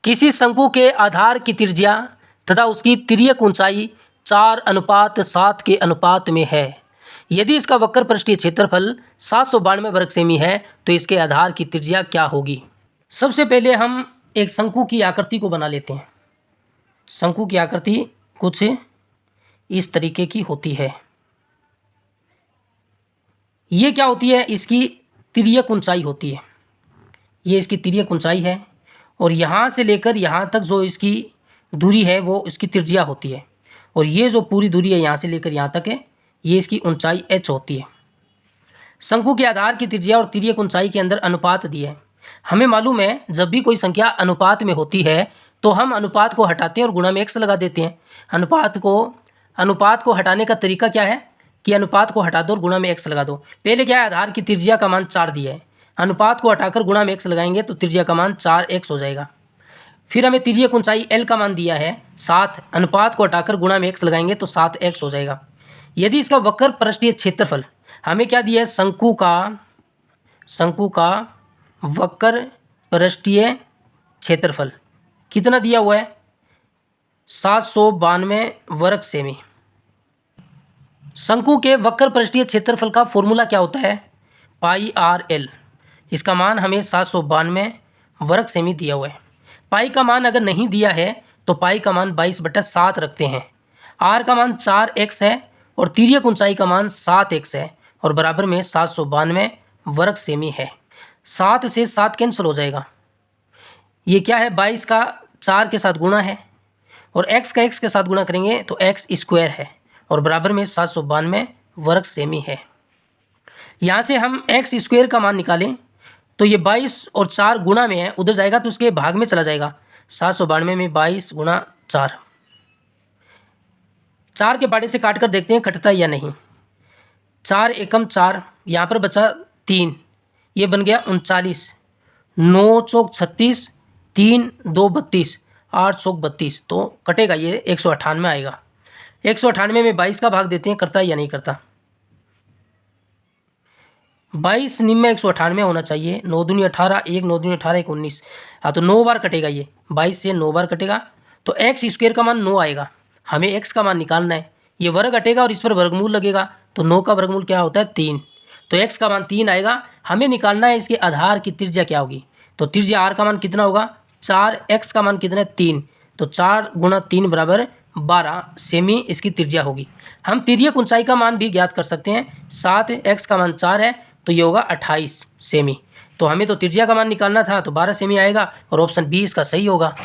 किसी शंकु के आधार की त्रिज्या तथा उसकी तिर्यक ऊंचाई 4:7 के अनुपात में है। यदि इसका वक्र पृष्ठीय क्षेत्रफल 792 वर्ग सेमी है तो इसके आधार की त्रिज्या क्या होगी। सबसे पहले हम एक शंकु की आकृति को बना लेते हैं। शंकु की आकृति कुछ इस तरीके की होती है। ये क्या होती है, इसकी तिर्यक ऊंचाई होती है। ये इसकी तिर्यक ऊंचाई है और यहाँ से लेकर यहाँ तक जो इसकी दूरी है वो इसकी त्रिज्या होती है। और ये जो पूरी दूरी है यहाँ से लेकर यहाँ तक है, ये इसकी ऊंचाई h होती है। शंकु के आधार की त्रिज्या और तिर्यक ऊंचाई के अंदर अनुपात दिया है। हमें मालूम है जब भी कोई संख्या अनुपात में होती है तो हम अनुपात को हटाते हैं और गुणा में x लगा देते हैं। अनुपात को हटाने का तरीका क्या है कि अनुपात को हटा दो और गुणा में x लगा दो। पहले क्या है, आधार की त्रिज्या का मान 4 दिया है, अनुपात को हटाकर गुणा में x लगाएंगे तो त्रिज्या का मान 4x हो जाएगा। फिर हमें तिर्यक ऊंचाई l का मान दिया है 7, अनुपात को हटाकर गुणा में x लगाएंगे तो 7x हो जाएगा। यदि इसका वक्र पृष्ठीय क्षेत्रफल हमें क्या दिया है, शंकु का वक्र पृष्ठीय क्षेत्रफल कितना दिया हुआ है, 792 वर्ग सेमी। शंकु के वक्र पृष्ठीय क्षेत्रफल का फॉर्मूला क्या होता है, पाई आर एल। इसका मान हमें 792 वर्ग सेमी दिया हुआ है। पाई का मान अगर नहीं दिया है तो पाई का मान 22/7 रखते हैं। आर का मान 4x है और तिर्यक ऊंचाई का मान 7x है और बराबर में 792 वर्ग सेमी है। 7 से 7 कैंसिल हो जाएगा। ये क्या है, 22 का 4 के साथ गुणा है और x का x के साथ गुणा करेंगे तो x स्क्वायर है और बराबर में 792 वर्ग सेमी है। यहाँ से हम x स्क्वायर का मान निकालें तो ये 22 और 4 गुणा में है, उधर जाएगा तो उसके भाग में चला जाएगा। 792 में 22 गुणा 4, 4 के पाटे से काट कर देखते हैं कटता है या नहीं। 4 एकम 4, यहाँ पर बचा 3, ये बन गया 39, 9 चौक 36, 3 2 32, 8 चौक 32, तो कटेगा ये 198 आएगा। 198 में 22 का भाग देते हैं, करता है या नहीं करता। 22 निम्न 198 होना चाहिए। 9 दूनी 18, 1 9 दूनी 18, 1 19, हाँ तो 9 बार कटेगा। ये 22 से 9 बार कटेगा तो x स्क्वायर का मान 9 आएगा। हमें x का मान निकालना है। ये वर्ग हटेगा और इस पर वर्गमूल लगेगा तो 9 का वर्गमूल क्या होता है, 3, तो x का मान 3 आएगा। हमें निकालना है इसके आधार की त्रिज्या क्या होगी, तो त्रिज्या r का मान कितना होगा, 4, x का मान कितना है 3, तो 4 गुणा 3 बराबर 12 सेमी इसकी त्रिज्या होगी। हम तिर्यक ऊंचाई का मान भी ज्ञात कर सकते हैं। 7, x का मान 4 है तो ये होगा 28 सेमी। तो हमें तो त्रिज्या का मान निकालना था तो 12 सेमी आएगा और ऑप्शन बी इसका सही होगा।